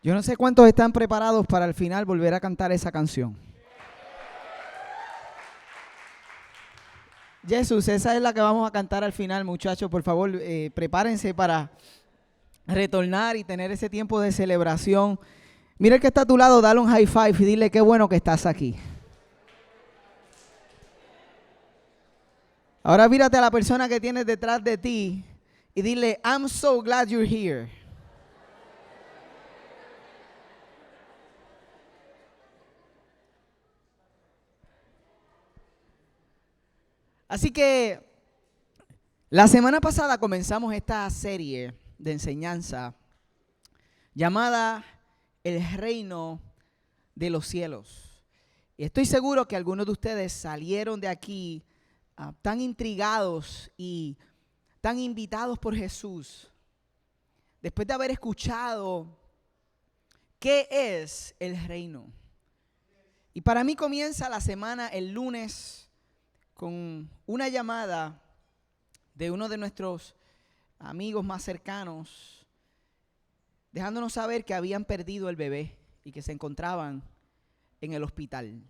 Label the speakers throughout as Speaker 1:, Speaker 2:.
Speaker 1: Yo no sé cuántos están preparados para al final volver a cantar esa canción. Jesús, esa es la que vamos a cantar al final, muchachos. Por favor, prepárense para retornar y tener ese tiempo de celebración. Mira el que está a tu lado, dale un high five y dile qué bueno que estás aquí. Ahora mírate a la persona que tienes detrás de ti y dile, I'm so glad you're here. Así que la semana pasada comenzamos esta serie de enseñanza llamada El Reino de los Cielos. Y estoy seguro que algunos de ustedes salieron de aquí tan intrigados y tan invitados por Jesús, después de haber escuchado qué es el reino. Y para mí comienza la semana el lunes con una llamada de uno de nuestros amigos más cercanos, dejándonos saber que habían perdido el bebé y que se encontraban en el hospital.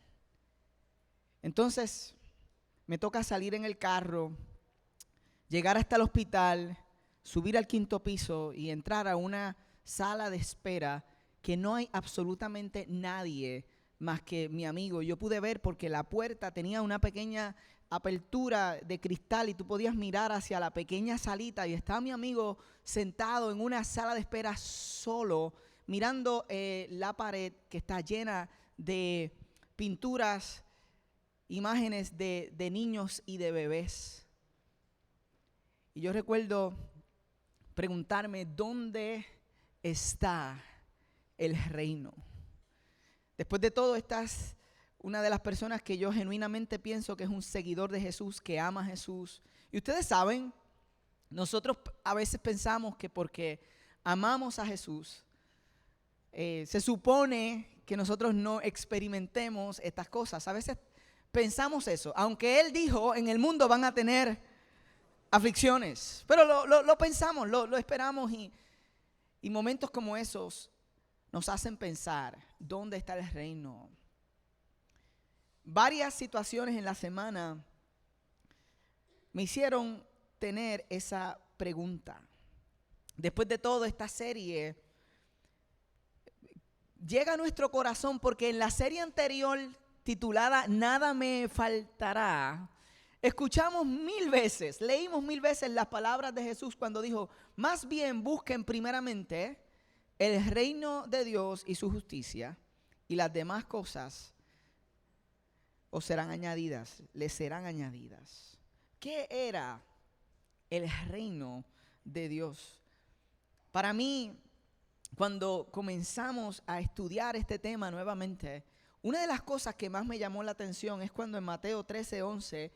Speaker 1: Entonces me toca salir en el carro, llegar hasta el hospital, subir al 5º piso y entrar a una sala de espera que no hay absolutamente nadie más que mi amigo. Yo pude ver porque la puerta tenía una pequeña apertura de cristal y tú podías mirar hacia la pequeña salita y estaba mi amigo sentado en una sala de espera solo, mirando la pared que está llena de pinturas, imágenes de niños y de bebés. Y yo recuerdo preguntarme, ¿dónde está el reino? Después de todo, estás una de las personas que yo genuinamente pienso que es un seguidor de Jesús, que ama a Jesús. Y ustedes saben, nosotros a veces pensamos que porque amamos a Jesús, se supone que nosotros no experimentemos estas cosas. A veces pensamos eso, aunque Él dijo, en el mundo van a tener aflicciones, pero lo pensamos, lo esperamos y momentos como esos nos hacen pensar, ¿dónde está el reino? Varias situaciones en la semana me hicieron tener esa pregunta. Después de todo, esta serie llega a nuestro corazón porque en la serie anterior titulada Nada me faltará, escuchamos 1000 veces, leímos 1000 veces las palabras de Jesús cuando dijo, más bien busquen primeramente el reino de Dios y su justicia, y las demás cosas os serán añadidas, les serán añadidas. ¿Qué era el reino de Dios? Para mí, cuando comenzamos a estudiar este tema nuevamente, una de las cosas que más me llamó la atención es cuando en Mateo 13:11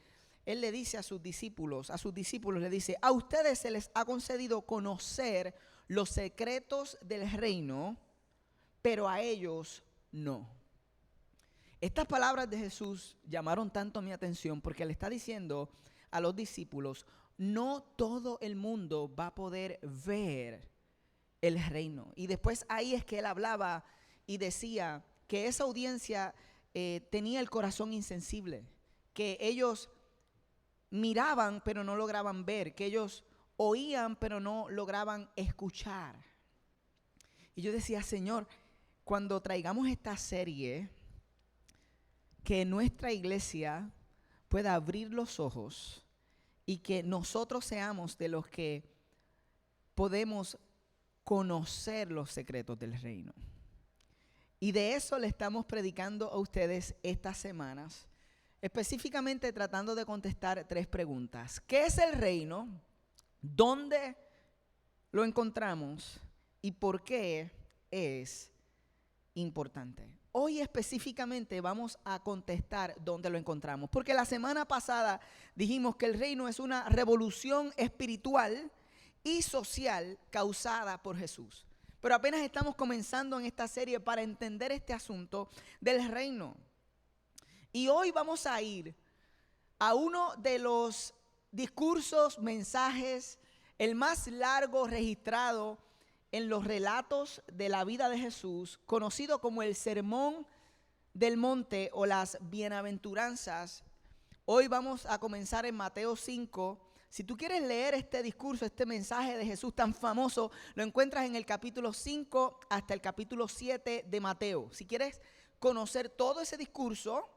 Speaker 1: Él le dice a sus discípulos le dice, a ustedes se les ha concedido conocer los secretos del reino, pero a ellos no. Estas palabras de Jesús llamaron tanto mi atención porque le está diciendo a los discípulos, no todo el mundo va a poder ver el reino. Y después ahí es que él hablaba y decía que esa audiencia tenía el corazón insensible, que ellos miraban pero no lograban ver, que ellos oían pero no lograban escuchar. Y yo decía, Señor, cuando traigamos esta serie, que nuestra iglesia pueda abrir los ojos y que nosotros seamos de los que podemos conocer los secretos del reino. Y de eso le estamos predicando a ustedes estas semanas, específicamente tratando de contestar 3 preguntas. ¿Qué es el reino? ¿Dónde lo encontramos? ¿Y por qué es importante? Hoy específicamente vamos a contestar dónde lo encontramos, porque la semana pasada dijimos que el reino es una revolución espiritual y social causada por Jesús. Pero apenas estamos comenzando en esta serie para entender este asunto del reino. Y hoy vamos a ir a uno de los discursos, mensajes, el más largo registrado en los relatos de la vida de Jesús, conocido como el Sermón del Monte o las Bienaventuranzas. Hoy vamos a comenzar en Mateo 5. Si tú quieres leer este discurso, este mensaje de Jesús tan famoso, lo encuentras en el capítulo 5 hasta el capítulo 7 de Mateo. Si quieres conocer todo ese discurso,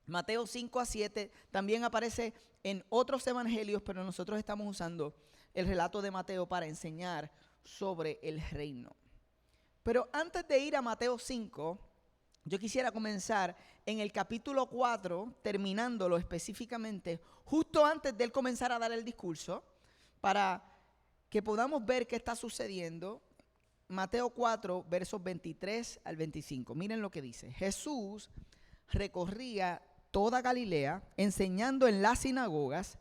Speaker 1: Mateo 5 a 7 también aparece en otros evangelios, pero nosotros estamos usando el relato de Mateo para enseñar sobre el reino. Pero antes de ir a Mateo 5, yo quisiera comenzar en el capítulo 4, terminándolo específicamente, justo antes de él comenzar a dar el discurso, para que podamos ver qué está sucediendo. Mateo 4, versos 23 al 25. Miren lo que dice. Jesús recorría toda Galilea, enseñando en las sinagogas,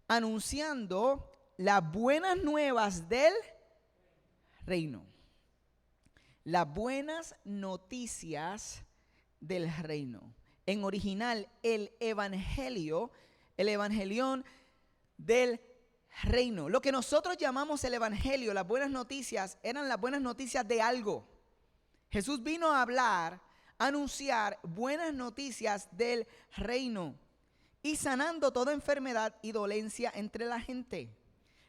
Speaker 1: anunciando las buenas nuevas del reino. Las buenas noticias del reino. En original, el evangelión del reino. Lo que nosotros llamamos el evangelio, las buenas noticias, eran las buenas noticias de algo. Jesús vino a hablar, a anunciar buenas noticias del reino y sanando toda enfermedad y dolencia entre la gente.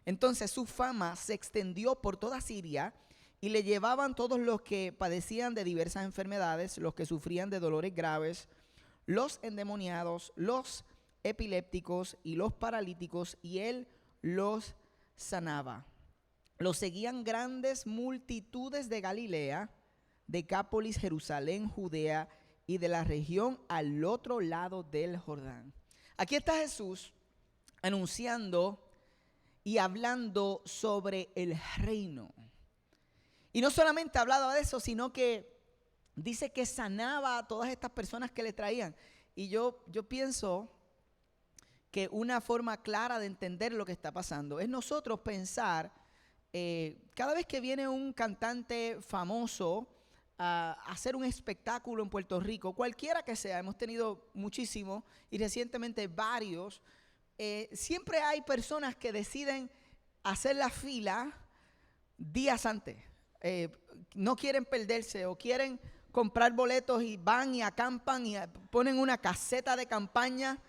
Speaker 1: Entonces su fama se extendió por toda Siria y le llevaban todos los que padecían de diversas enfermedades, los que sufrían de dolores graves, los endemoniados, los epilépticos y los paralíticos, y él los sanaba. Los seguían grandes multitudes de Galilea, Decápolis, Jerusalén, Judea y de la región al otro lado del Jordán. Aquí está Jesús anunciando y hablando sobre el reino. Y no solamente hablaba de eso, sino que dice que sanaba a todas estas personas que le traían. Y yo pienso que una forma clara de entender lo que está pasando es nosotros pensar, cada vez que viene un cantante famoso a hacer un espectáculo en Puerto Rico, cualquiera que sea, hemos tenido muchísimos y recientemente varios, siempre hay personas que deciden hacer la fila días antes. No quieren perderse o quieren comprar boletos y van y acampan y ponen una caseta de campaña,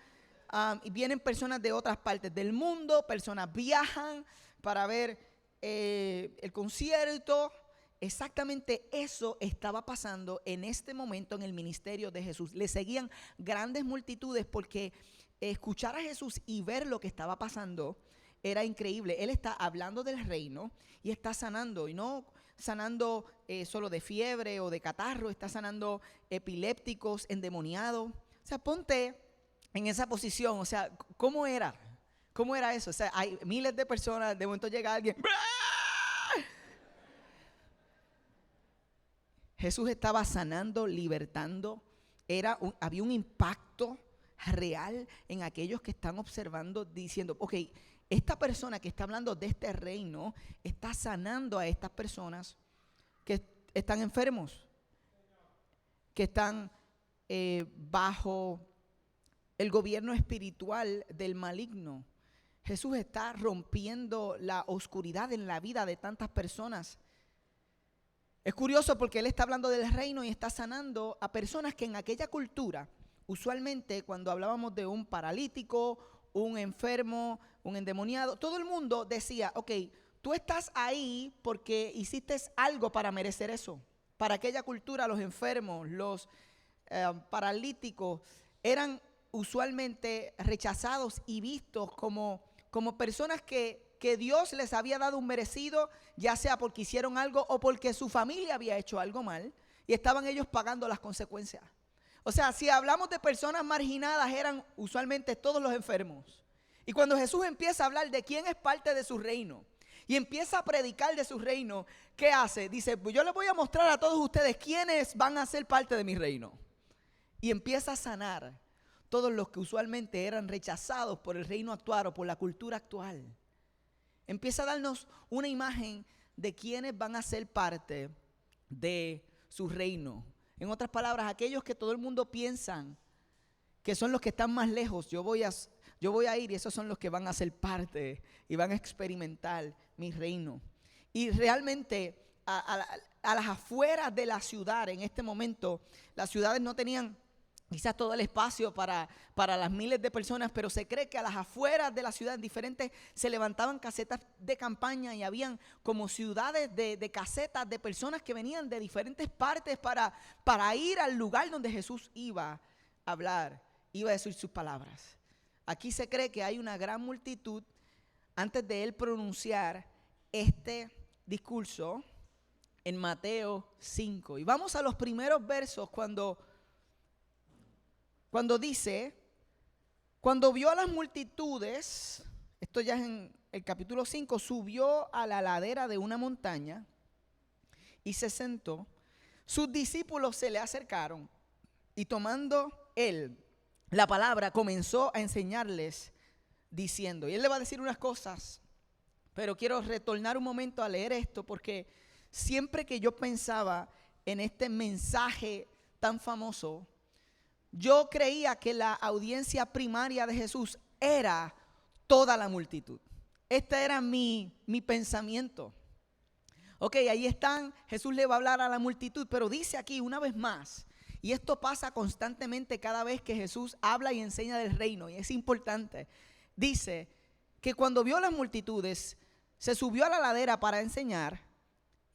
Speaker 1: y vienen personas de otras partes del mundo, personas viajan para ver el concierto. Exactamente eso estaba pasando en este momento en el ministerio de Jesús. Le seguían grandes multitudes porque escuchar a Jesús y ver lo que estaba pasando era increíble. Él está hablando del reino y está sanando, y no sanando solo de fiebre o de catarro, está sanando epilépticos, endemoniados. O sea, ponte en esa posición. O sea, ¿cómo era? ¿Cómo era eso? O sea, hay miles de personas, de momento llega alguien. Jesús estaba sanando, libertando. Había un impacto real en aquellos que están observando, diciendo, ok, esta persona que está hablando de este reino está sanando a estas personas que están enfermos, que están bajo el gobierno espiritual del maligno. Jesús está rompiendo la oscuridad en la vida de tantas personas. Es curioso porque él está hablando del reino y está sanando a personas que en aquella cultura, usualmente cuando hablábamos de un paralítico, un enfermo, un endemoniado, todo el mundo decía, ok, tú estás ahí porque hiciste algo para merecer eso. Para aquella cultura los enfermos, los paralíticos eran usualmente rechazados y vistos como personas que Dios les había dado un merecido, ya sea porque hicieron algo o porque su familia había hecho algo mal y estaban ellos pagando las consecuencias. O sea, si hablamos de personas marginadas, eran usualmente todos los enfermos. Y cuando Jesús empieza a hablar de quién es parte de su reino y empieza a predicar de su reino, ¿qué hace? Dice, pues yo les voy a mostrar a todos ustedes quiénes van a ser parte de mi reino. Y empieza a sanar todos los que usualmente eran rechazados por el reino actual o por la cultura actual. Empieza a darnos una imagen de quiénes van a ser parte de su reino. En otras palabras, aquellos que todo el mundo piensa que son los que están más lejos, yo voy a ir y esos son los que van a ser parte y van a experimentar mi reino. y realmente a las afueras de la ciudad, en este momento, las ciudades no tenían quizás todo el espacio para las miles de personas, pero se cree que a las afueras de la ciudad diferentes se levantaban casetas de campaña y habían como ciudades de casetas de personas que venían de diferentes partes para ir al lugar donde Jesús iba a hablar, iba a decir sus palabras. Aquí se cree que hay una gran multitud antes de él pronunciar este discurso en Mateo 5. Y vamos a los primeros versos cuando dice, cuando vio a las multitudes, esto ya es en el capítulo 5, subió a la ladera de una montaña y se sentó. Sus discípulos se le acercaron y tomando él la palabra comenzó a enseñarles diciendo, y él le va a decir unas cosas, pero quiero retornar un momento a leer esto porque siempre que yo pensaba en este mensaje tan famoso, yo creía que la audiencia primaria de Jesús era toda la multitud. Este era mi pensamiento. Ok, ahí están, Jesús le va a hablar a la multitud, pero dice aquí una vez más, y esto pasa constantemente cada vez que Jesús habla y enseña del reino, y es importante. Dice que cuando vio a las multitudes, se subió a la ladera para enseñar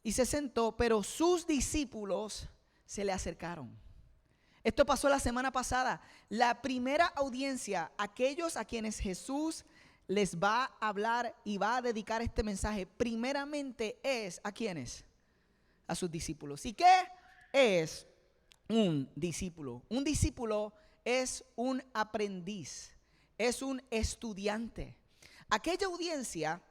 Speaker 1: y se sentó, pero sus discípulos se le acercaron. Esto pasó la semana pasada. La primera audiencia, aquellos a quienes Jesús les va a hablar y va a dedicar este mensaje, primeramente es ¿a quiénes? A sus discípulos. ¿Y qué es un discípulo? Un discípulo es un aprendiz, es un estudiante. Aquella audiencia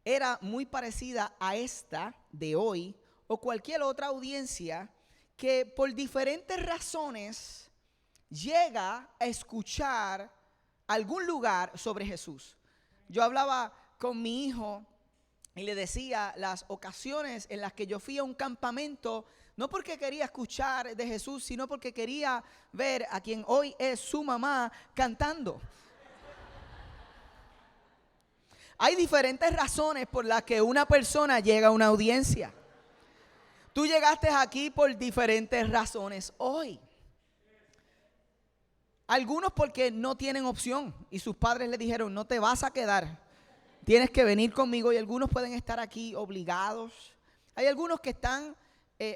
Speaker 1: era muy parecida a esta de hoy o cualquier otra audiencia que por diferentes razones llega a escuchar algún lugar sobre Jesús. Yo hablaba con mi hijo y le decía las ocasiones en las que yo fui a un campamento, no porque quería escuchar de Jesús, sino porque quería ver a quien hoy es su mamá cantando. Hay diferentes razones por las que una persona llega a una audiencia. Tú llegaste aquí por diferentes razones hoy. Algunos porque no tienen opción y sus padres le dijeron, no te vas a quedar, tienes que venir conmigo. Y algunos pueden estar aquí obligados. Hay algunos que están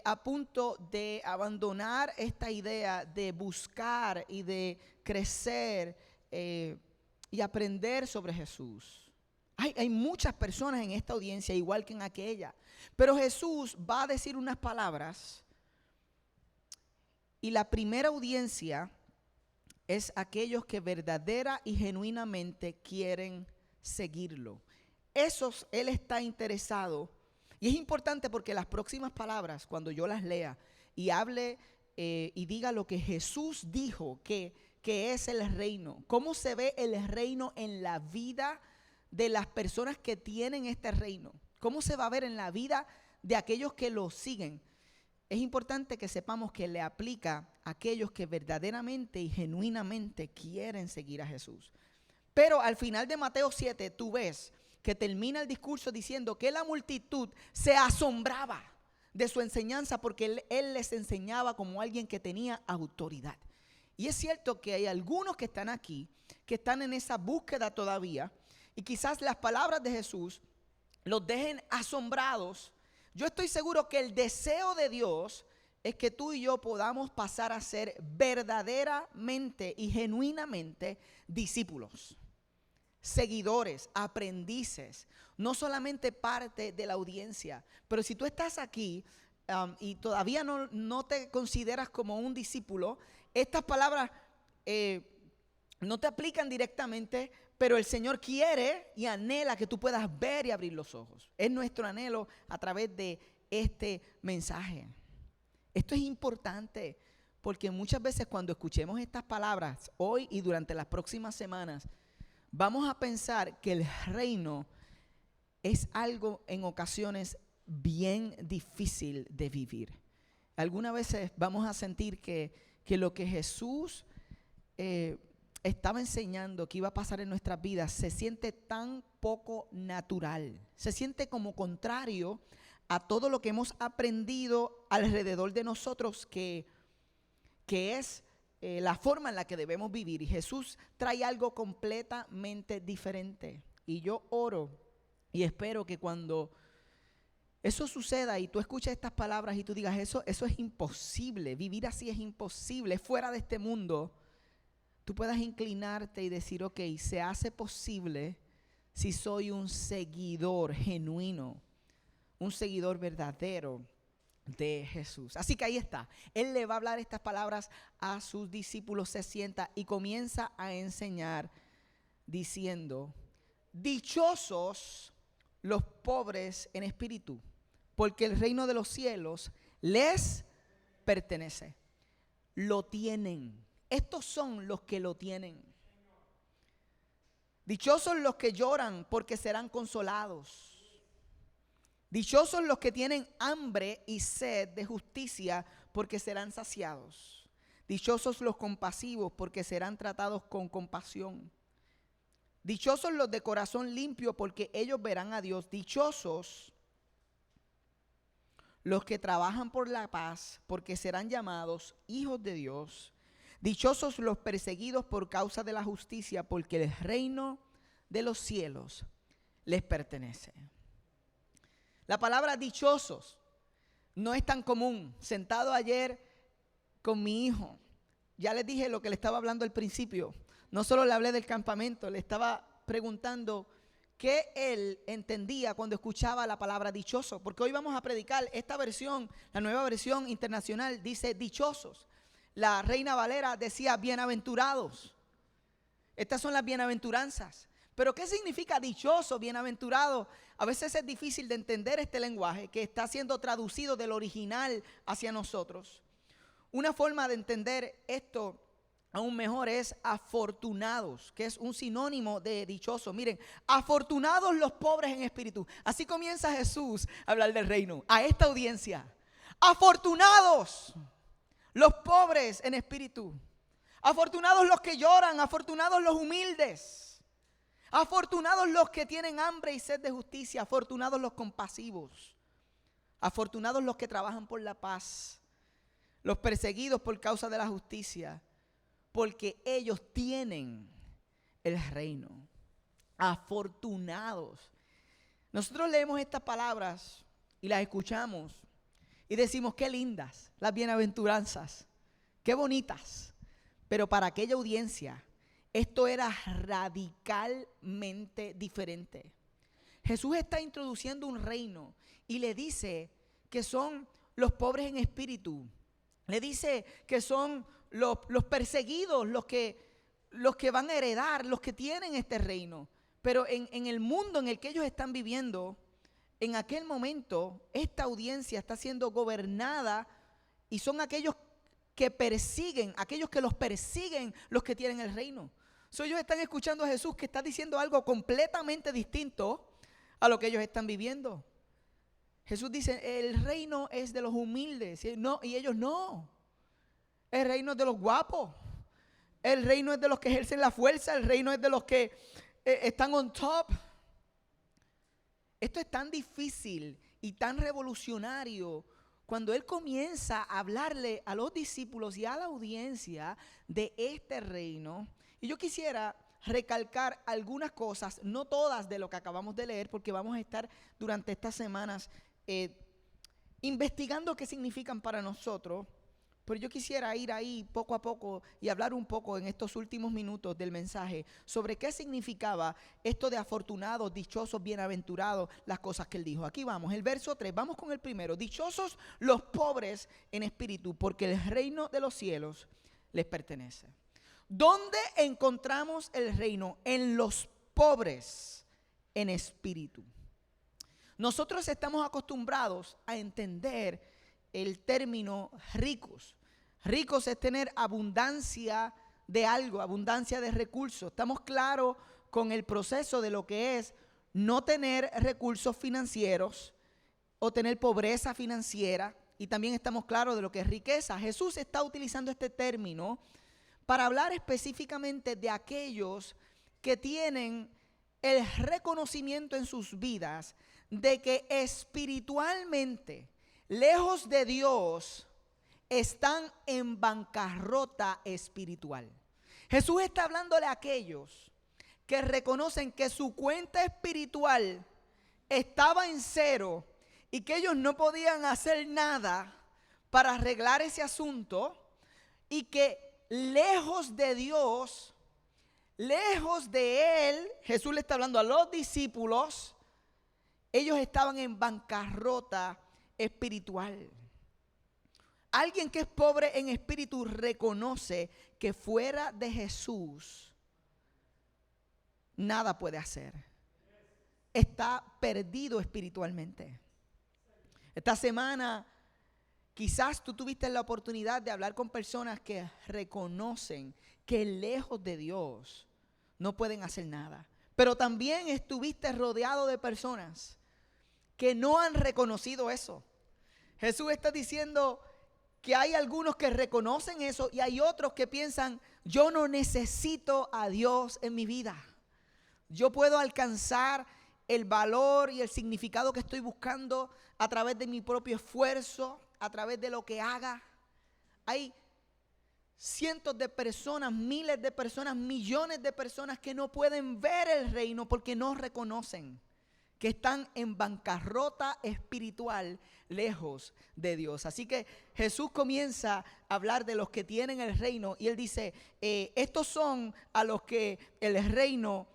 Speaker 1: a punto de abandonar esta idea de buscar y de crecer y aprender sobre Jesús. Hay muchas personas en esta audiencia, igual que en aquella. Pero Jesús va a decir unas palabras y la primera audiencia es aquellos que verdadera y genuinamente quieren seguirlo. Esos Él está interesado. Y es importante porque las próximas palabras, cuando yo las lea y hable y diga lo que Jesús dijo que es el reino, cómo se ve el reino en la vida de las personas que tienen este reino, cómo se va a ver en la vida de aquellos que lo siguen. Es importante que sepamos que le aplica a aquellos que verdaderamente y genuinamente quieren seguir a Jesús. Pero al final de Mateo 7 tú ves que termina el discurso diciendo que la multitud se asombraba de su enseñanza porque él les enseñaba como alguien que tenía autoridad. Y es cierto que hay algunos que están aquí, que están en esa búsqueda todavía, y quizás las palabras de Jesús los dejen asombrados. Yo estoy seguro que el deseo de Dios es que tú y yo podamos pasar a ser verdaderamente y genuinamente discípulos, seguidores, aprendices, no solamente parte de la audiencia. Pero si tú estás aquí y todavía no te consideras como un discípulo, estas palabras no te aplican directamente, pero el Señor quiere y anhela que tú puedas ver y abrir los ojos. Es nuestro anhelo a través de este mensaje. Esto es importante porque muchas veces cuando escuchemos estas palabras hoy y durante las próximas semanas, vamos a pensar que el reino es algo en ocasiones bien difícil de vivir. Algunas veces vamos a sentir que lo que Jesús estaba enseñando que iba a pasar en nuestras vidas se siente tan poco natural, se siente como contrario a todo lo que hemos aprendido alrededor de nosotros, que es la forma en la que debemos vivir. Y Jesús trae algo completamente diferente. Y yo oro y espero que cuando eso suceda y tú escuchas estas palabras y tú digas, eso es imposible, vivir así es imposible, fuera de este mundo, tú puedas inclinarte y decir, ok, se hace posible si soy un seguidor genuino, un seguidor verdadero de Jesús. Así que ahí está. Él le va a hablar estas palabras a sus discípulos, se sienta y comienza a enseñar diciendo, dichosos los pobres en espíritu, porque el reino de los cielos les pertenece. Lo tienen. Estos son los que lo tienen. Dichosos los que lloran, porque serán consolados. Dichosos los que tienen hambre y sed de justicia, porque serán saciados. Dichosos los compasivos, porque serán tratados con compasión. Dichosos los de corazón limpio, porque ellos verán a Dios. Dichosos los que trabajan por la paz, porque serán llamados hijos de Dios. Dichosos los perseguidos por causa de la justicia, porque el reino de los cielos les pertenece. La palabra dichosos no es tan común. Sentado ayer con mi hijo, ya les dije lo que le estaba hablando al principio. No solo le hablé del campamento, le estaba preguntando qué él entendía cuando escuchaba la palabra dichoso. Porque hoy vamos a predicar esta versión, la nueva versión internacional dice dichosos. La Reina Valera decía bienaventurados. Estas son las bienaventuranzas. Pero ¿qué significa dichoso, bienaventurado? A veces es difícil de entender este lenguaje que está siendo traducido del original hacia nosotros. Una forma de entender esto aún mejor es afortunados, que es un sinónimo de dichoso. Miren, afortunados los pobres en espíritu. Así comienza Jesús a hablar del reino a esta audiencia. Afortunados los pobres en espíritu. Afortunados los que lloran, afortunados los humildes. Afortunados los que tienen hambre y sed de justicia, afortunados los compasivos, afortunados los que trabajan por la paz, los perseguidos por causa de la justicia, porque ellos tienen el reino. Afortunados. Nosotros leemos estas palabras y las escuchamos y decimos qué lindas las bienaventuranzas, qué bonitas, pero para aquella audiencia esto era radicalmente diferente. Jesús está introduciendo un reino y le dice que son los pobres en espíritu. Le dice que son los perseguidos, los que van a heredar, los que tienen este reino. Pero en el mundo en el que ellos están viviendo, en aquel momento, esta audiencia está siendo gobernada y son aquellos que persiguen, aquellos que los persiguen, los que tienen el reino. Ellos están escuchando a Jesús que está diciendo algo completamente distinto a lo que ellos están viviendo. Jesús dice, el reino es de los humildes, y ellos no. El reino es de los guapos. El reino es de los que ejercen la fuerza. El reino es de los que están on top. Esto es tan difícil y tan revolucionario cuando Él comienza a hablarle a los discípulos y a la audiencia de este reino. Y yo quisiera recalcar algunas cosas, no todas de lo que acabamos de leer, porque vamos a estar durante estas semanas investigando qué significan para nosotros. Pero yo quisiera ir ahí poco a poco y hablar un poco en estos últimos minutos del mensaje sobre qué significaba esto de afortunados, dichosos, bienaventurados, las cosas que Él dijo. Aquí vamos, el verso 3, vamos con el primero. Dichosos los pobres en espíritu, porque el reino de los cielos les pertenece. ¿Dónde encontramos el reino? En los pobres en espíritu. Nosotros estamos acostumbrados a entender el término ricos. Ricos es tener abundancia de algo, abundancia de recursos. Estamos claros con el proceso de lo que es no tener recursos financieros o tener pobreza financiera. Y también estamos claros de lo que es riqueza. Jesús está utilizando este término para hablar específicamente de aquellos que tienen el reconocimiento en sus vidas de que espiritualmente, lejos de Dios, están en bancarrota espiritual. Jesús está hablándole a aquellos que reconocen que su cuenta espiritual estaba en cero y que ellos no podían hacer nada para arreglar ese asunto, y que lejos de Dios, lejos de Él, Jesús le está hablando a los discípulos, ellos estaban en bancarrota espiritual. Alguien que es pobre en espíritu reconoce que fuera de Jesús nada puede hacer. Está perdido espiritualmente. Esta semana quizás tú tuviste la oportunidad de hablar con personas que reconocen que lejos de Dios no pueden hacer nada. Pero también estuviste rodeado de personas que no han reconocido eso. Jesús está diciendo que hay algunos que reconocen eso y hay otros que piensan: yo no necesito a Dios en mi vida. Yo puedo alcanzar el valor y el significado que estoy buscando a través de mi propio esfuerzo, a través de lo que haga. Hay cientos de personas, miles de personas, millones de personas que no pueden ver el reino porque no reconocen que están en bancarrota espiritual lejos de Dios. Así que Jesús comienza a hablar de los que tienen el reino y Él dice, estos son a los que el reino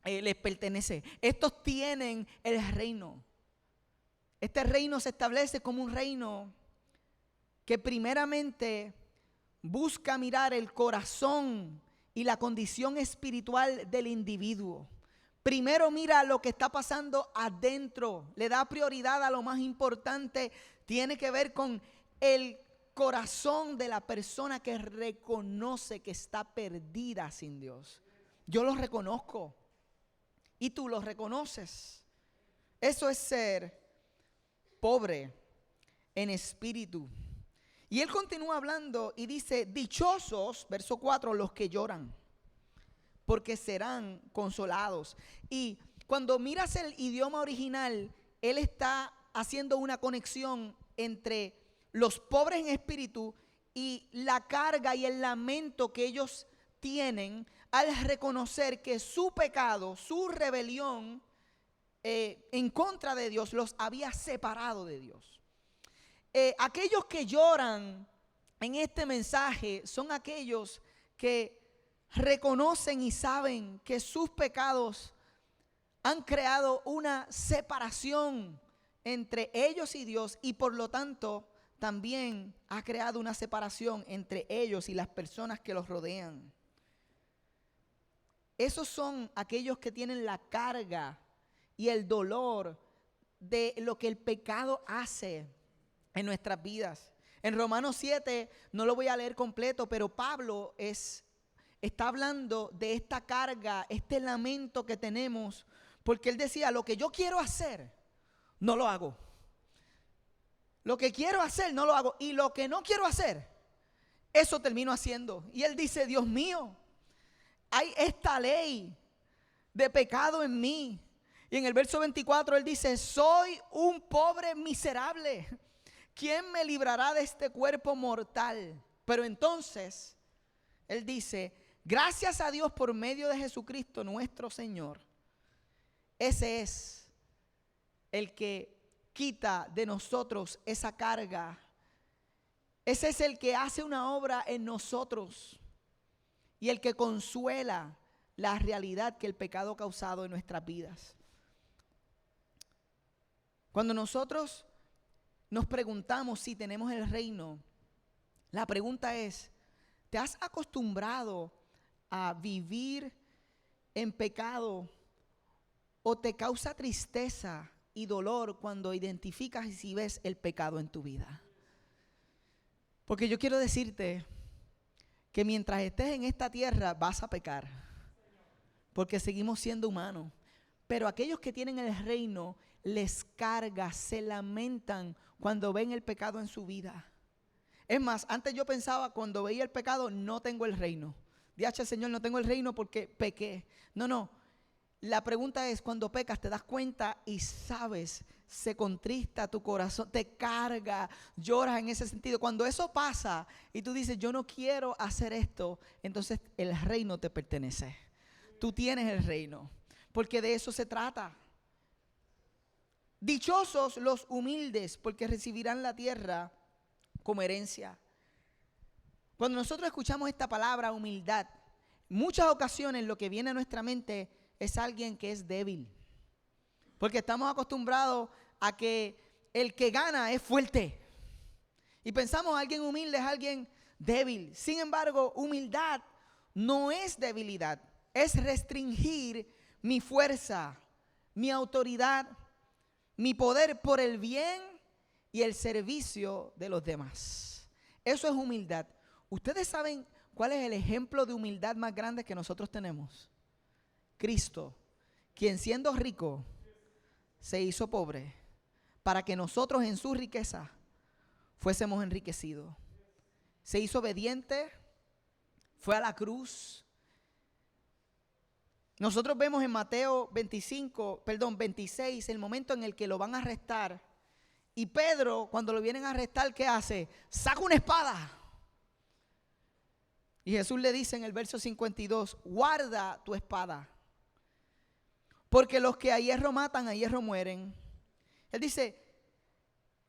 Speaker 1: les pertenece. Estos tienen el reino. Este reino se establece como un reino que primeramente busca mirar el corazón y la condición espiritual del individuo. Primero mira lo que está pasando adentro, le da prioridad a lo más importante, tiene que ver con el corazón de la persona que reconoce que está perdida sin Dios. Yo lo reconozco y tú lo reconoces. Eso es ser pobre en espíritu. Y él continúa hablando y dice, dichosos, verso 4, los que lloran, porque serán consolados. Y cuando miras el idioma original, él está haciendo una conexión entre los pobres en espíritu y la carga y el lamento que ellos tienen al reconocer que su pecado, su rebelión en contra de Dios los había separado de Dios. Aquellos que lloran en este mensaje son aquellos que reconocen y saben que sus pecados han creado una separación entre ellos y Dios, y por lo tanto también ha creado una separación entre ellos y las personas que los rodean. Esos son aquellos que tienen la carga y el dolor de lo que el pecado hace en nuestras vidas. En Romanos 7, no lo voy a leer completo, pero Pablo está hablando de esta carga, este lamento que tenemos, porque él decía, lo que yo quiero hacer, no lo hago. Lo que quiero hacer, no lo hago. Y lo que no quiero hacer, eso termino haciendo. Y él dice, Dios mío, hay esta ley de pecado en mí. Y en el verso 24 él dice, soy un pobre miserable. ¿Quién me librará de este cuerpo mortal? Pero entonces él dice, gracias a Dios por medio de Jesucristo nuestro Señor. Ese es el que quita de nosotros esa carga. Ese es el que hace una obra en nosotros y el que consuela la realidad que el pecado ha causado en nuestras vidas. Cuando nosotros nos preguntamos si tenemos el reino, la pregunta es, ¿te has acostumbrado a vivir en pecado o te causa tristeza y dolor cuando identificas y si ves el pecado en tu vida? Porque yo quiero decirte que mientras estés en esta tierra vas a pecar, porque seguimos siendo humanos. Pero aquellos que tienen el reino les carga, se lamentan cuando ven el pecado en su vida. Es más, antes yo pensaba, cuando veía el pecado, no tengo el reino. Diache, Señor, no tengo el reino porque pequé. No. La pregunta es, cuando pecas te das cuenta y sabes, se contrista tu corazón, te carga, lloras en ese sentido. Cuando eso pasa y tú dices, yo no quiero hacer esto, entonces el reino te pertenece. Tú tienes el reino, porque de eso se trata. Dichosos los humildes, porque recibirán la tierra como herencia. Cuando nosotros escuchamos esta palabra humildad, en muchas ocasiones lo que viene a nuestra mente es alguien que es débil. Porque estamos acostumbrados a que el que gana es fuerte. Y pensamos alguien humilde es alguien débil. Sin embargo, humildad no es debilidad. Es restringir mi fuerza, mi autoridad, mi poder por el bien y el servicio de los demás. Eso es humildad. ¿Ustedes saben cuál es el ejemplo de humildad más grande que nosotros tenemos? Cristo, quien siendo rico, se hizo pobre, para que nosotros en su riqueza fuésemos enriquecidos. Se hizo obediente, fue a la cruz. Nosotros vemos en Mateo 26, el momento en el que lo van a arrestar. Y Pedro, cuando lo vienen a arrestar, ¿qué hace? Saca una espada. Y Jesús le dice en el verso 52, guarda tu espada, porque los que a hierro matan, a hierro mueren. Él dice,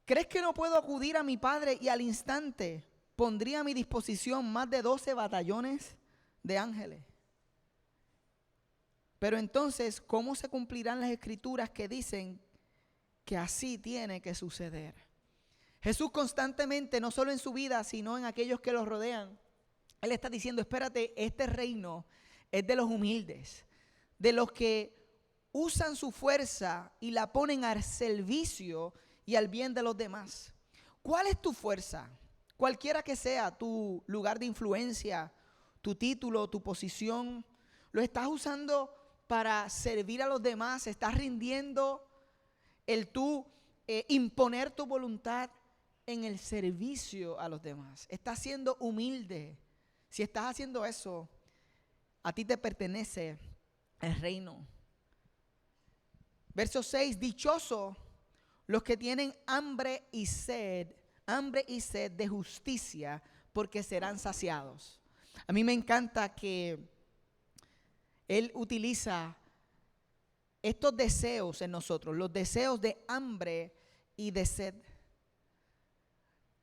Speaker 1: ¿crees que no puedo acudir a mi Padre y al instante pondría a mi disposición más de 12 batallones de ángeles? Pero entonces, ¿cómo se cumplirán las escrituras que dicen que así tiene que suceder? Jesús constantemente, no solo en su vida, sino en aquellos que lo rodean, Él está diciendo, espérate, este reino es de los humildes, de los que usan su fuerza y la ponen al servicio y al bien de los demás. ¿Cuál es tu fuerza? Cualquiera que sea tu lugar de influencia, tu título, tu posición, ¿lo estás usando para servir a los demás? ¿Estás rindiendo el tú imponer tu voluntad en el servicio a los demás? ¿Estás siendo humilde? Si estás haciendo eso, a ti te pertenece el reino. Verso 6, dichosos los que tienen hambre y sed de justicia, porque serán saciados. A mí me encanta que Él utiliza estos deseos en nosotros, los deseos de hambre y de sed.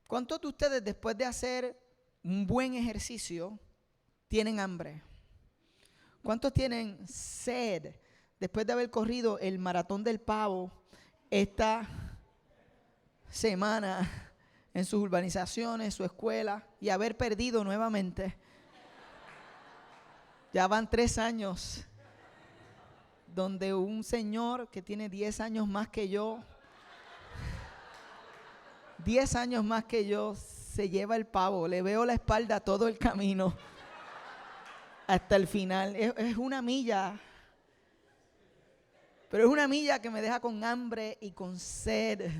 Speaker 1: ¿Cuántos de ustedes después de hacer un buen ejercicio tienen hambre? ¿Cuántos tienen sed después de haber corrido el maratón del pavo esta semana en sus urbanizaciones, su escuela, y haber perdido nuevamente? Ya van 3 años donde un señor que tiene 10 años más que yo, 10 años más que yo, se lleva el pavo. Le veo la espalda todo el camino hasta el final. Es una milla, pero es una milla que me deja con hambre y con sed.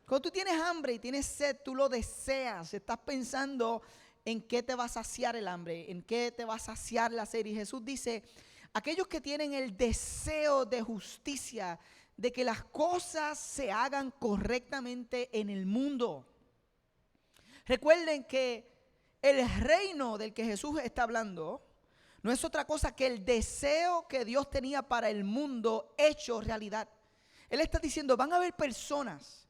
Speaker 1: Cuando tú tienes hambre y tienes sed, tú lo deseas. Estás pensando en qué te va a saciar el hambre, en qué te va a saciar la sed. Y Jesús dice, aquellos que tienen el deseo de justicia, de que las cosas se hagan correctamente en el mundo. Recuerden que el reino del que Jesús está hablando no es otra cosa que el deseo que Dios tenía para el mundo hecho realidad. Él está diciendo, van a haber personas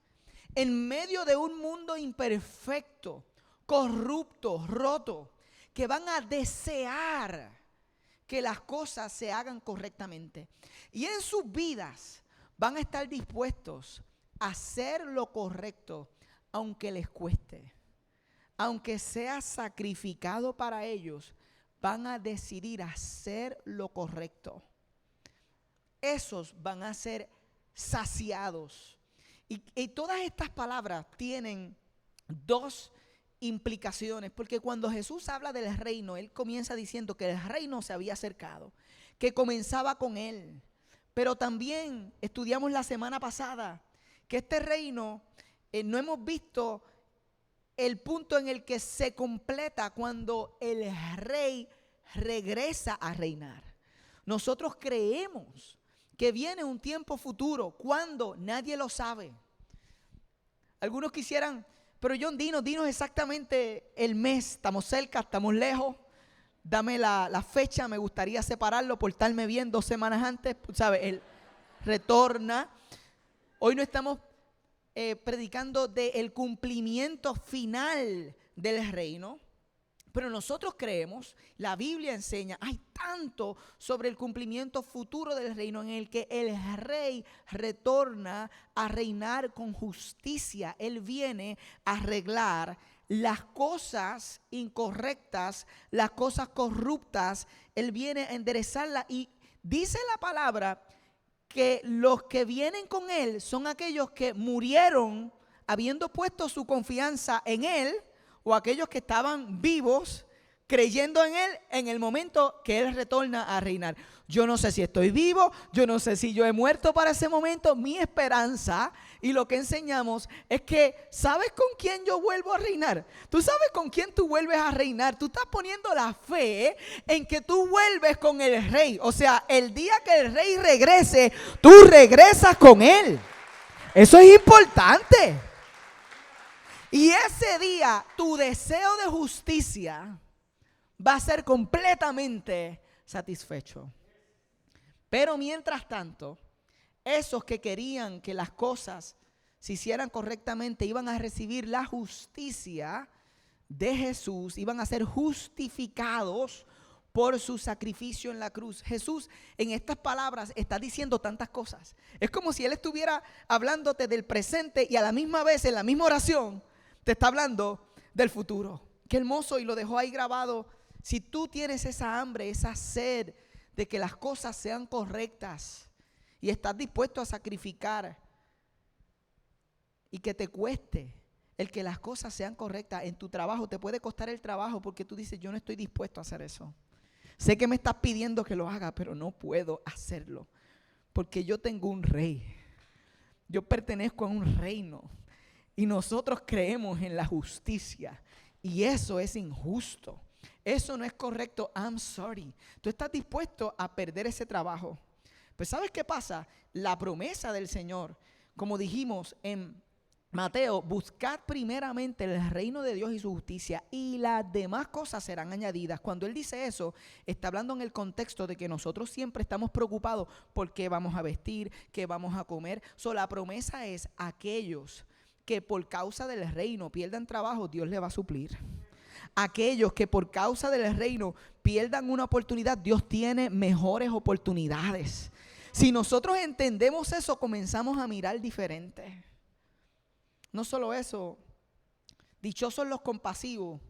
Speaker 1: en medio de un mundo imperfecto, corrupto, roto, que van a desear que las cosas se hagan correctamente. Y en sus vidas van a estar dispuestos a hacer lo correcto, aunque les cueste. Aunque sea sacrificado para ellos, van a decidir hacer lo correcto. Esos van a ser saciados. Y todas estas palabras tienen 2 implicaciones, porque cuando Jesús habla del reino, Él comienza diciendo que el reino se había acercado, que comenzaba con Él. Pero también estudiamos la semana pasada que este reino no hemos visto el punto en el que se completa cuando el rey regresa a reinar. Nosotros creemos que viene un tiempo futuro cuando nadie lo sabe. Algunos quisieran, pero John, dinos exactamente el mes. Estamos cerca, estamos lejos. Dame la fecha, me gustaría separarlo, portarme bien 2 semanas antes. ¿Sabes? Él retorna. Hoy no estamos predicando del cumplimiento final del reino, pero nosotros creemos, la Biblia enseña, hay tanto sobre el cumplimiento futuro del reino en el que el rey retorna a reinar con justicia. Él viene a arreglar las cosas incorrectas, las cosas corruptas. Él viene a enderezarlas, y dice la palabra que los que vienen con él son aquellos que murieron habiendo puesto su confianza en él, o aquellos que estaban vivos creyendo en él en el momento que él retorna a reinar. Yo no sé si estoy vivo, yo no sé si yo he muerto para ese momento. Mi esperanza y lo que enseñamos es que, ¿sabes con quién yo vuelvo a reinar? Tú sabes con quién tú vuelves a reinar. Tú estás poniendo la fe en que tú vuelves con el rey. O sea, el día que el rey regrese, tú regresas con él. Eso es importante. Y ese día tu deseo de justicia va a ser completamente satisfecho. Pero mientras tanto, esos que querían que las cosas se hicieran correctamente iban a recibir la justicia de Jesús, iban a ser justificados por su sacrificio en la cruz. Jesús en estas palabras está diciendo tantas cosas. Es como si él estuviera hablándote del presente y a la misma vez, en la misma oración, te está hablando del futuro. Qué hermoso, y lo dejó ahí grabado. Si tú tienes esa hambre, esa sed de que las cosas sean correctas y estás dispuesto a sacrificar y que te cueste el que las cosas sean correctas en tu trabajo, te puede costar el trabajo porque tú dices, yo no estoy dispuesto a hacer eso. Sé que me estás pidiendo que lo haga, pero no puedo hacerlo porque yo tengo un rey. Yo pertenezco a un reino y nosotros creemos en la justicia, y eso es injusto. Eso no es correcto. I'm sorry. Tú estás dispuesto a perder ese trabajo. Pues ¿sabes qué pasa? La promesa del Señor, como dijimos en Mateo, buscad primeramente el reino de Dios y su justicia, y las demás cosas serán añadidas. Cuando Él dice eso, está hablando en el contexto de que nosotros siempre estamos preocupados por qué vamos a vestir, qué vamos a comer. La promesa es aquellos que por causa del reino pierdan trabajo, Dios le va a suplir. Aquellos que por causa del reino pierdan una oportunidad, Dios tiene mejores oportunidades. Si nosotros entendemos eso, comenzamos a mirar diferente. No solo eso, dichosos los compasivos,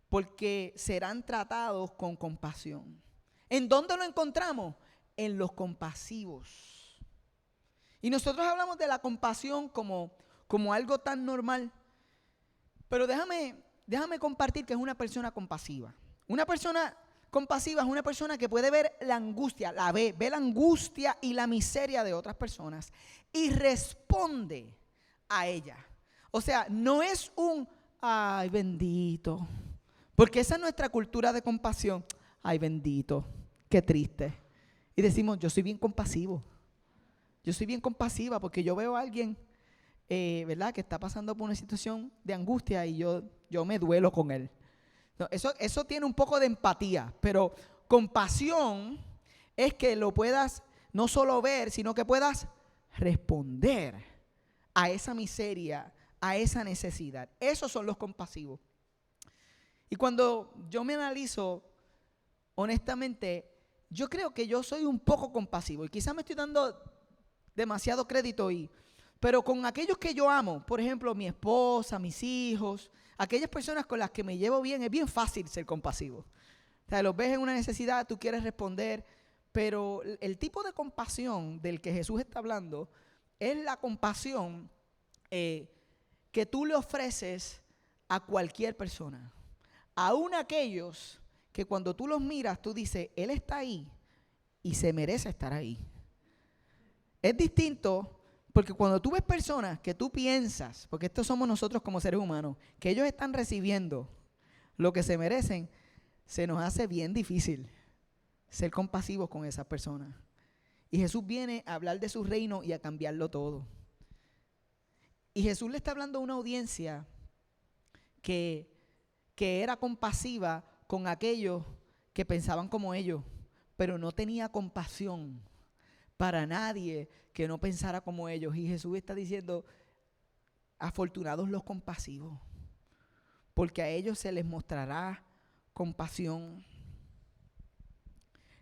Speaker 1: porque serán tratados con compasión. ¿En dónde lo encontramos? En los compasivos. Y nosotros hablamos de la compasión como algo tan normal. Pero déjame compartir que es una persona compasiva. Una persona compasiva es una persona que puede ver la angustia, ve la angustia y la miseria de otras personas y responde a ella. O sea, no es un ay bendito, porque esa es nuestra cultura de compasión. Ay bendito, qué triste. Y decimos, yo soy bien compasivo. Yo soy bien compasiva porque yo veo a alguien, ¿verdad?, que está pasando por una situación de angustia y yo me duelo con él. No, eso tiene un poco de empatía, pero compasión es que lo puedas no solo ver, sino que puedas responder a esa miseria, a esa necesidad. Esos son los compasivos. Y cuando yo me analizo, honestamente, yo creo que yo soy un poco compasivo. Y quizás me estoy dando demasiado crédito, pero con aquellos que yo amo, por ejemplo, mi esposa, mis hijos, aquellas personas con las que me llevo bien, es bien fácil ser compasivo. O sea, los ves en una necesidad, tú quieres responder, pero el tipo de compasión del que Jesús está hablando es la compasión que tú le ofreces a cualquier persona, aún aquellos que cuando tú los miras, tú dices, Él está ahí y se merece estar ahí. Es distinto Porque cuando tú ves personas que tú piensas, porque estos somos nosotros como seres humanos, que ellos están recibiendo lo que se merecen, se nos hace bien difícil ser compasivos con esas personas. Y Jesús viene a hablar de su reino y a cambiarlo todo. Y Jesús le está hablando a una audiencia que era compasiva con aquellos que pensaban como ellos, pero no tenía compasión para nadie que no pensara como ellos. Y Jesús está diciendo, afortunados los compasivos, porque a ellos se les mostrará compasión.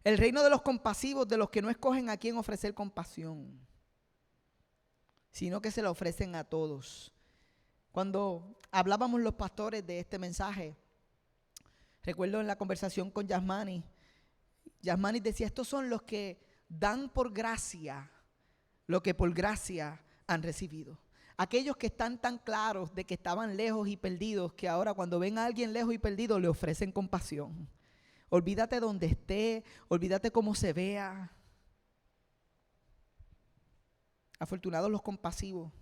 Speaker 1: El reino de los compasivos, de los que no escogen a quién ofrecer compasión, sino que se la ofrecen a todos. Cuando hablábamos los pastores de este mensaje, recuerdo en la conversación con Yasmani decía, estos son los que dan por gracia lo que por gracia han recibido. Aquellos que están tan claros de que estaban lejos y perdidos, que ahora cuando ven a alguien lejos y perdido le ofrecen compasión. Olvídate donde esté, olvídate cómo se vea. Afortunados los compasivos.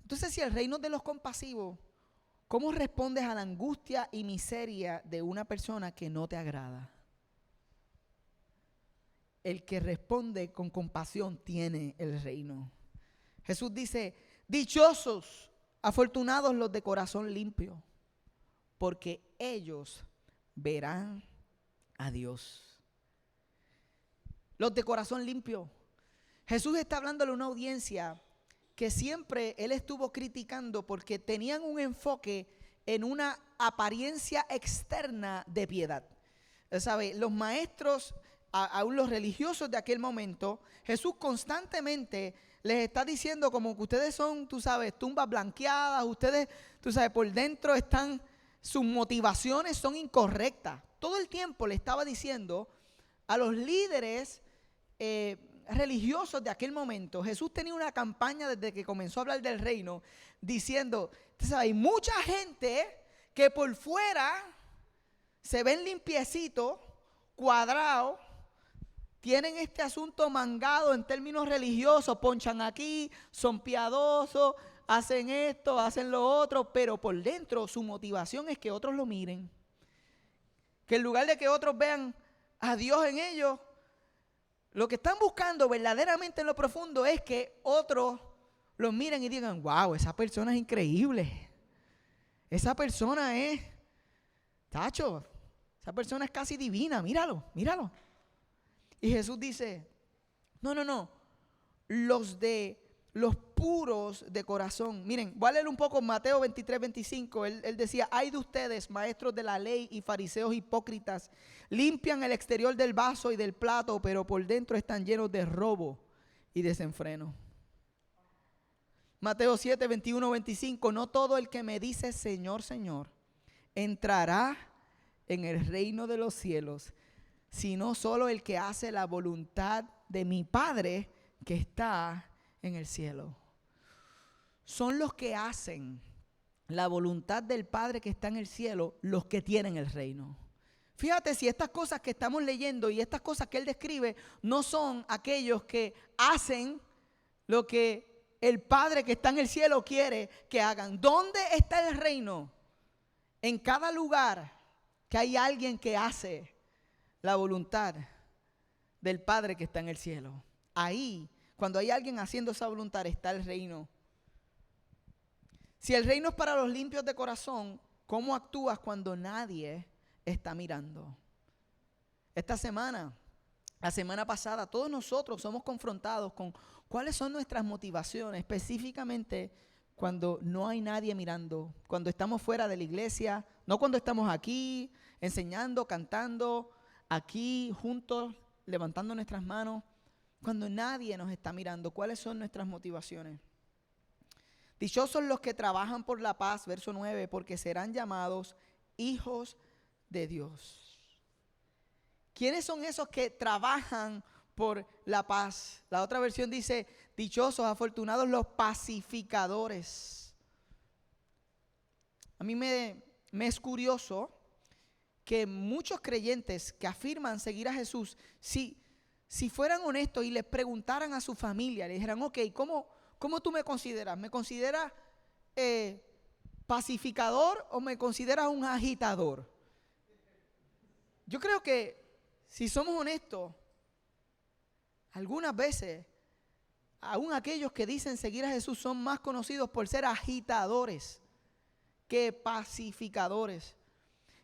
Speaker 1: Entonces, si el reino de los compasivos, ¿cómo respondes a la angustia y miseria de una persona que no te agrada? El que responde con compasión tiene el reino. Jesús dice, dichosos, afortunados los de corazón limpio, porque ellos verán a Dios. Los de corazón limpio. Jesús está hablándole a una audiencia que siempre él estuvo criticando porque tenían un enfoque en una apariencia externa de piedad. ¿Sabe? Los maestros, aún los religiosos de aquel momento, Jesús constantemente les está diciendo como que ustedes son, tú sabes, tumbas blanqueadas, ustedes, tú sabes, por dentro están, sus motivaciones son incorrectas. Todo el tiempo le estaba diciendo a los líderes religiosos de aquel momento. Jesús tenía una campaña desde que comenzó a hablar del reino, diciendo, hay mucha gente que por fuera se ven limpiecitos, cuadrados, tienen este asunto mangado en términos religiosos, ponchan aquí, son piadosos, hacen esto, hacen lo otro, pero por dentro su motivación es que otros lo miren. Que en lugar de que otros vean a Dios en ellos, lo que están buscando verdaderamente en lo profundo es que otros los miren y digan, wow, esa persona es increíble. Esa persona es, tacho, esa persona es casi divina, míralo, míralo. Y Jesús dice, no, los puros de corazón. Miren, voy a leer un poco Mateo 23, 25. Él decía, ay de ustedes, maestros de la ley y fariseos hipócritas, limpian el exterior del vaso y del plato, pero por dentro están llenos de robo y desenfreno. Mateo 7, 21, 25, no todo el que me dice Señor, Señor, entrará en el reino de los cielos, sino solo el que hace la voluntad de mi Padre que está en el cielo. Son los que hacen la voluntad del Padre que está en el cielo los que tienen el reino. Fíjate si estas cosas que estamos leyendo y estas cosas que él describe no son aquellos que hacen lo que el Padre que está en el cielo quiere que hagan. ¿Dónde está el reino? En cada lugar que hay alguien que hace la voluntad del Padre que está en el cielo. Ahí, cuando hay alguien haciendo esa voluntad, está el reino. Si el reino es para los limpios de corazón, ¿cómo actúas cuando nadie está mirando? Esta semana, la semana pasada, todos nosotros somos confrontados con cuáles son nuestras motivaciones, específicamente cuando no hay nadie mirando, cuando estamos fuera de la iglesia, no cuando estamos aquí enseñando, cantando, aquí juntos, levantando nuestras manos, cuando nadie nos está mirando. ¿Cuáles son nuestras motivaciones? Dichosos los que trabajan por la paz, verso 9, porque serán llamados hijos de Dios. ¿Quiénes son esos que trabajan por la paz? La otra versión dice, dichosos, afortunados los pacificadores. A mí me es curioso que muchos creyentes que afirman seguir a Jesús, si si fueran honestos y les preguntaran a su familia, le dijeran, ok, ¿cómo tú me consideras? ¿Me consideras pacificador o me consideras un agitador? Yo creo que si somos honestos, algunas veces, aún aquellos que dicen seguir a Jesús son más conocidos por ser agitadores que pacificadores.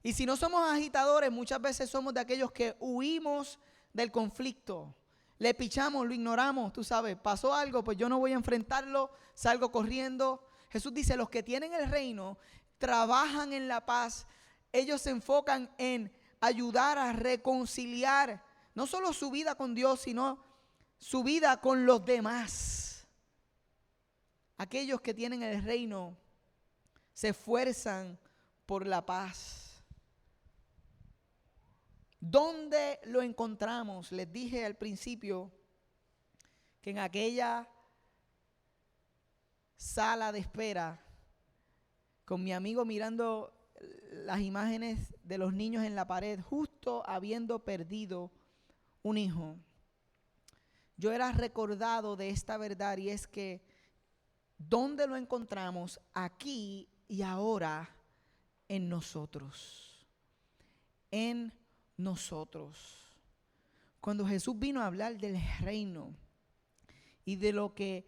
Speaker 1: Y si no somos agitadores, muchas veces somos de aquellos que huimos del conflicto. Le pichamos, lo ignoramos, tú sabes, pasó algo, pues yo no voy a enfrentarlo, salgo corriendo. Jesús dice, los que tienen el reino trabajan en la paz. Ellos se enfocan en ayudar a reconciliar no solo su vida con Dios, sino su vida con los demás. Aquellos que tienen el reino se esfuerzan por la paz. ¿Dónde lo encontramos? Les dije al principio que en aquella sala de espera, con mi amigo mirando las imágenes de los niños en la pared, justo habiendo perdido un hijo, yo era recordado de esta verdad, y es que ¿dónde lo encontramos? Aquí y ahora, en nosotros. En nosotros. Cuando Jesús vino a hablar del reino y de lo que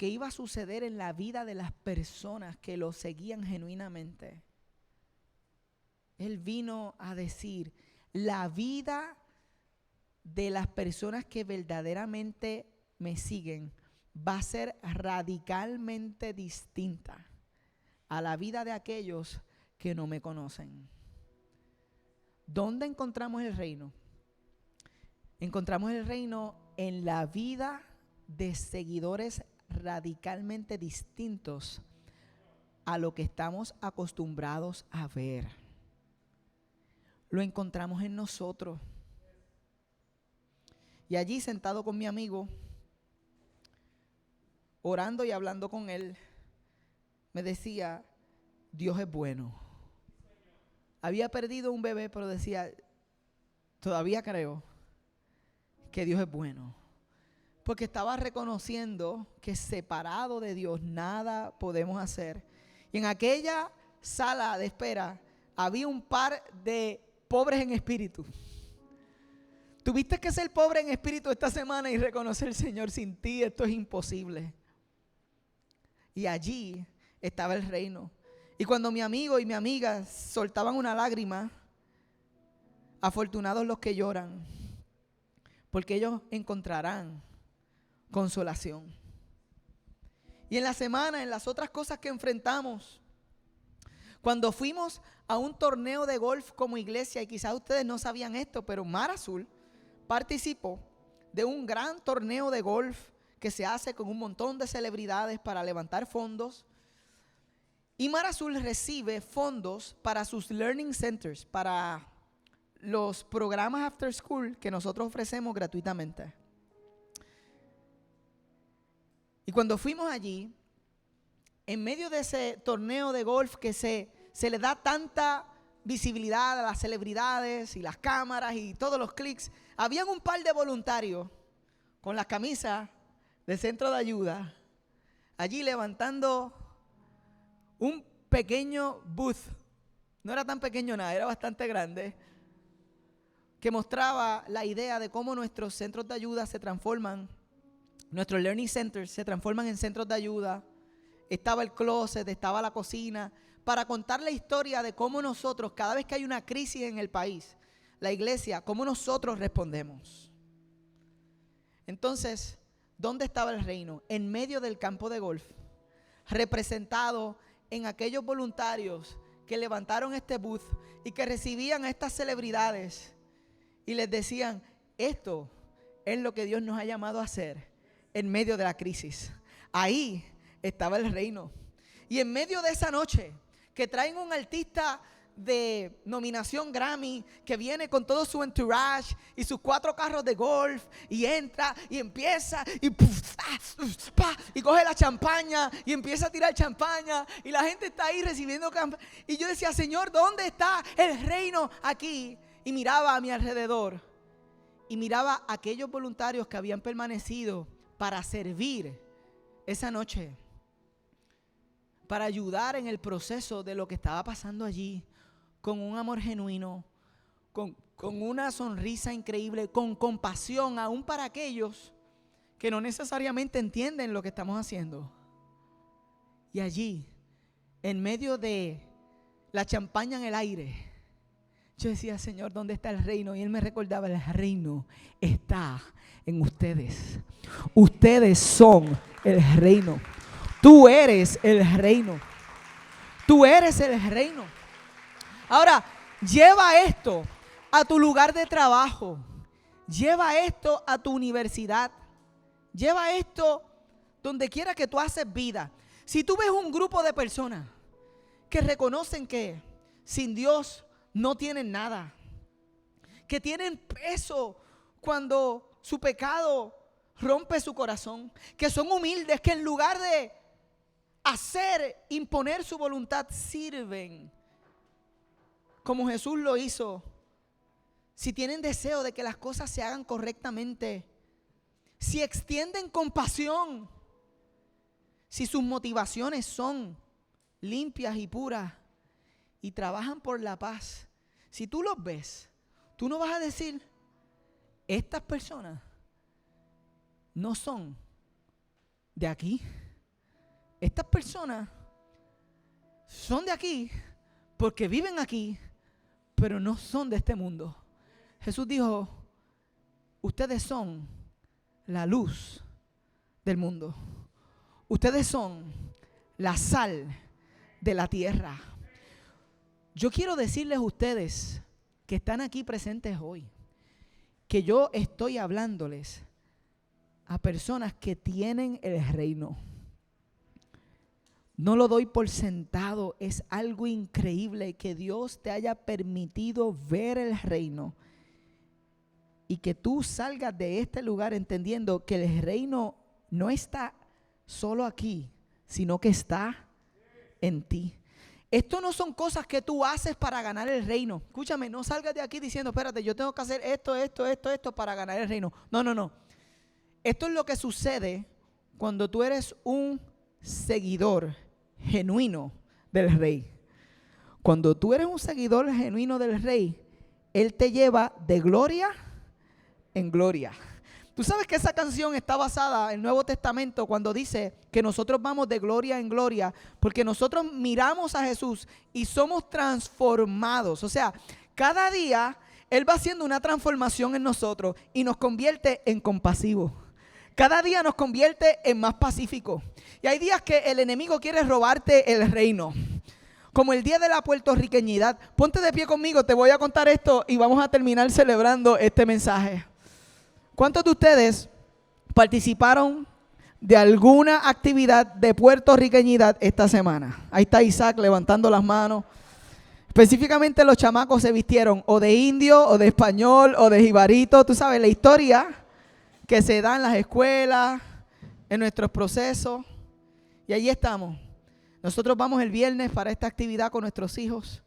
Speaker 1: iba a suceder en la vida de las personas que lo seguían genuinamente, Él vino a decir, la vida de las personas que verdaderamente me siguen va a ser radicalmente distinta a la vida de aquellos que no me conocen. ¿Dónde encontramos el reino? Encontramos el reino en la vida de seguidores radicalmente distintos a lo que estamos acostumbrados a ver. Lo encontramos en nosotros. Y allí, sentado con mi amigo, orando y hablando con él, me decía, Dios es bueno. Había perdido un bebé, pero decía, todavía creo que Dios es bueno. Porque estaba reconociendo que separado de Dios nada podemos hacer. Y en aquella sala de espera había un par de pobres en espíritu. Tuviste que ser pobre en espíritu esta semana y reconocer, Señor, sin ti esto es imposible. Y allí estaba el reino. Y cuando mi amigo y mi amiga soltaban una lágrima, afortunados los que lloran, porque ellos encontrarán consolación. Y en la semana, en las otras cosas que enfrentamos, cuando fuimos a un torneo de golf como iglesia, y quizás ustedes no sabían esto, pero Mar Azul participó de un gran torneo de golf que se hace con un montón de celebridades para levantar fondos. Y Mar Azul recibe fondos para sus learning centers, para los programas after school que nosotros ofrecemos gratuitamente. Y cuando fuimos allí, en medio de ese torneo de golf que se le da tanta visibilidad a las celebridades y las cámaras y todos los clics, habían un par de voluntarios con las camisas de centro de ayuda, allí levantando un pequeño booth, no era tan pequeño nada, era bastante grande, que mostraba la idea de cómo nuestros centros de ayuda se transforman, nuestros learning centers se transforman en centros de ayuda. Estaba el closet, estaba la cocina, para contar la historia de cómo nosotros, cada vez que hay una crisis en el país, la iglesia, cómo nosotros respondemos. Entonces, ¿dónde estaba el reino? En medio del campo de golf, representado en aquellos voluntarios que levantaron este booth y que recibían a estas celebridades y les decían, esto es lo que Dios nos ha llamado a hacer en medio de la crisis. Ahí estaba el reino. Y en medio de esa noche, que traen un artista de nominación Grammy que viene con todo su entourage y sus 4 carros de golf y entra y empieza y y coge la champaña y empieza a tirar champaña y la gente está ahí recibiendo y yo decía, Señor, ¿dónde está el reino aquí? Y miraba a mi alrededor y miraba a aquellos voluntarios que habían permanecido para servir esa noche, para ayudar en el proceso de lo que estaba pasando allí, con un amor genuino, con una sonrisa increíble, con compasión, aún para aquellos que no necesariamente entienden lo que estamos haciendo. Y allí, en medio de la champaña en el aire, yo decía, Señor, ¿dónde está el reino? Y Él me recordaba, el reino está en ustedes. Ustedes son el reino. Tú eres el reino. Tú eres el reino. Ahora, lleva esto a tu lugar de trabajo. Lleva esto a tu universidad. Lleva esto donde quiera que tú haces vida. Si tú ves un grupo de personas que reconocen que sin Dios no tienen nada, que tienen peso cuando su pecado rompe su corazón, que son humildes, que en lugar de imponer su voluntad, sirven como Jesús lo hizo. Si tienen deseo de que las cosas se hagan correctamente, si extienden compasión, si sus motivaciones son limpias y puras y trabajan por la paz, si tú los ves, tú no vas a decir, estas personas no son de aquí. Estas personas son de aquí porque viven aquí, pero no son de este mundo. Jesús dijo, ustedes son la luz del mundo. Ustedes son la sal de la tierra. Yo quiero decirles a ustedes que están aquí presentes hoy, que yo estoy hablándoles a personas que tienen el reino. No lo doy por sentado, es algo increíble que Dios te haya permitido ver el reino y que tú salgas de este lugar entendiendo que el reino no está solo aquí, sino que está en ti. Esto no son cosas que tú haces para ganar el reino. Escúchame, no salgas de aquí diciendo, espérate, yo tengo que hacer esto para ganar el reino. No. Esto es lo que sucede cuando tú eres un seguidor genuino del Rey. Cuando tú eres un seguidor genuino del Rey, Él te lleva de gloria en gloria. Tú sabes que esa canción está basada en el Nuevo Testamento cuando dice que nosotros vamos de gloria en gloria porque nosotros miramos a Jesús y somos transformados. O sea, cada día Él va haciendo una transformación en nosotros y nos convierte en compasivos. Cada día nos convierte en más pacíficos. Y hay días que el enemigo quiere robarte el reino. Como el día de la puertorriqueñidad. Ponte de pie conmigo, te voy a contar esto y vamos a terminar celebrando este mensaje. ¿Cuántos de ustedes participaron de alguna actividad de puertorriqueñidad esta semana? Ahí está Isaac levantando las manos. Específicamente los chamacos se vistieron o de indio, o de español, o de jibarito. Tú sabes la historia que se da en las escuelas, en nuestros procesos. Y allí estamos. Nosotros vamos el viernes para esta actividad con nuestros hijos.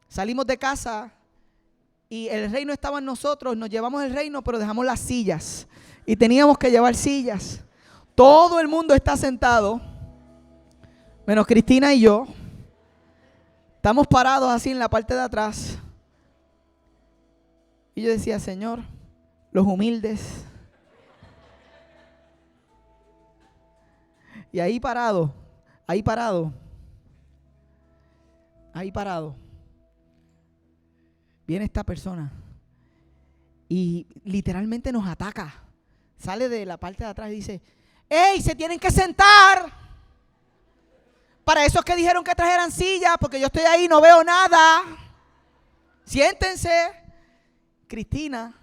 Speaker 1: Salimos de casa y el reino estaba en nosotros. Nos llevamos el reino, pero dejamos las sillas. Y teníamos que llevar sillas. Todo el mundo está sentado, menos Cristina y yo. Estamos parados así en la parte de atrás. Y yo decía, Señor, los humildes. Y ahí parado, viene esta persona y literalmente nos ataca. Sale de la parte de atrás y dice, ¡ey, se tienen que sentar! Para esos que dijeron que trajeran sillas, porque yo estoy ahí, no veo nada. Siéntense. Cristina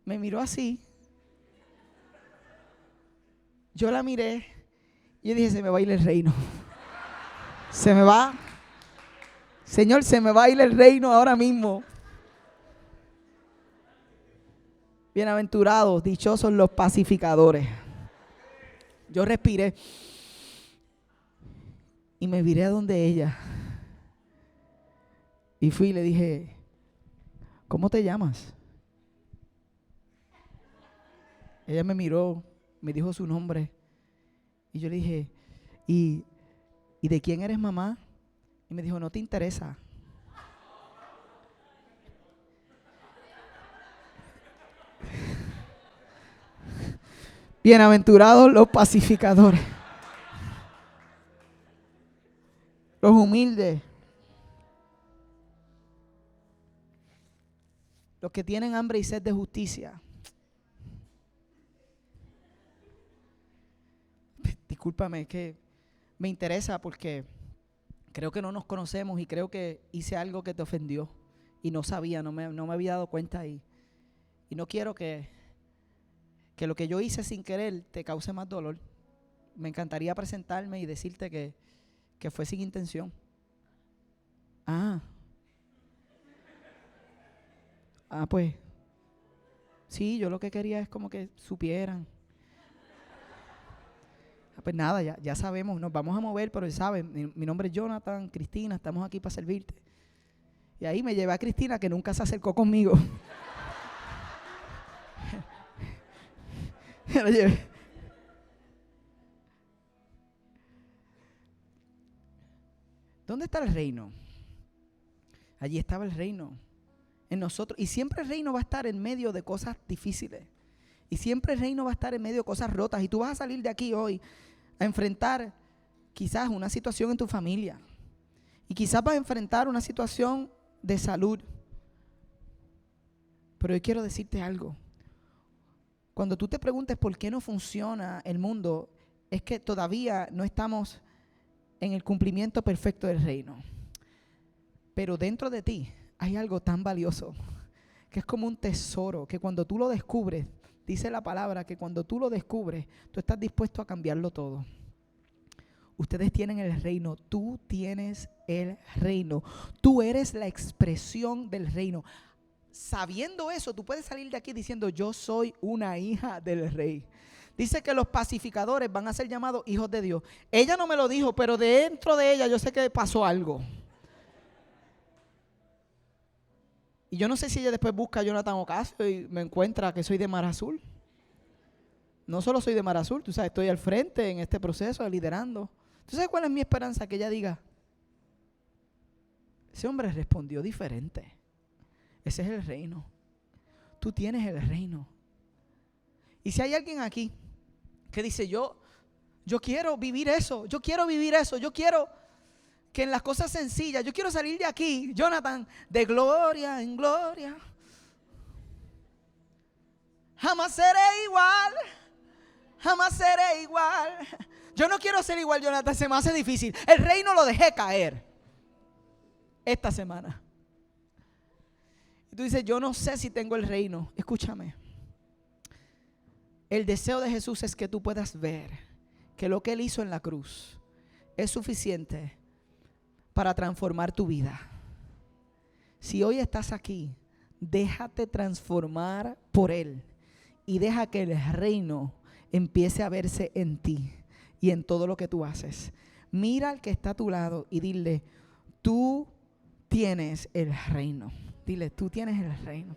Speaker 1: me miró así. Yo la miré y yo dije, se me va a ir el reino. Se me va. Señor, se me va a ir el reino ahora mismo. Bienaventurados, dichosos los pacificadores. Yo respiré y me viré a donde ella. Y fui y le dije, ¿cómo te llamas? Ella me miró, me dijo su nombre. Y yo le dije, ¿y de quién eres mamá? Y me dijo, no te interesa. Bienaventurados los pacificadores, los humildes, los que tienen hambre y sed de justicia. Discúlpame, es que me interesa porque creo que no nos conocemos y creo que hice algo que te ofendió y no sabía, no me había dado cuenta y no quiero que lo que yo hice sin querer te cause más dolor. Me encantaría presentarme y decirte que fue sin intención. Pues sí, yo lo que quería es como que supieran. Pues nada, ya sabemos, nos vamos a mover, pero saben, mi nombre es Jonathan, Cristina, estamos aquí para servirte. Y ahí me llevé a Cristina, que nunca se acercó conmigo. Me la llevé. ¿Dónde está el reino? Allí estaba el reino, en nosotros. Y siempre el reino va a estar en medio de cosas difíciles. Y siempre el reino va a estar en medio de cosas rotas. Y tú vas a salir de aquí hoy a enfrentar quizás una situación en tu familia. Y quizás vas a enfrentar una situación de salud. Pero yo quiero decirte algo. Cuando tú te preguntes por qué no funciona el mundo, es que todavía no estamos en el cumplimiento perfecto del reino. Pero dentro de ti hay algo tan valioso, que es como un tesoro, que cuando tú lo descubres, dice la palabra que cuando tú lo descubres, tú estás dispuesto a cambiarlo todo. Ustedes tienen el reino, tú tienes el reino. Tú eres la expresión del reino. Sabiendo eso, tú puedes salir de aquí diciendo, yo soy una hija del rey. Dice que los pacificadores van a ser llamados hijos de Dios. Ella no me lo dijo, pero dentro de ella yo sé que pasó algo. Y yo no sé si ella después busca a Jonathan Ocasio y me encuentra que soy de Mar Azul. No solo soy de Mar Azul, tú sabes, estoy al frente en este proceso, liderando. ¿Tú sabes cuál es mi esperanza? Que ella diga, ese hombre respondió diferente. Ese es el reino. Tú tienes el reino. Y si hay alguien aquí que dice, yo quiero vivir eso, yo quiero que en las cosas sencillas, yo quiero salir de aquí, Jonathan, de gloria en gloria. Jamás seré igual, jamás seré igual. Yo no quiero ser igual, Jonathan, se me hace difícil. El reino lo dejé caer esta semana. Y tú dices, yo no sé si tengo el reino. Escúchame. El deseo de Jesús es que tú puedas ver que lo que Él hizo en la cruz es suficiente para transformar tu vida. Si hoy estás aquí, déjate transformar por Él y deja que el reino empiece a verse en ti y en todo lo que tú haces. Mira al que está a tu lado y dile, tú tienes el reino. Dile, tú tienes el reino.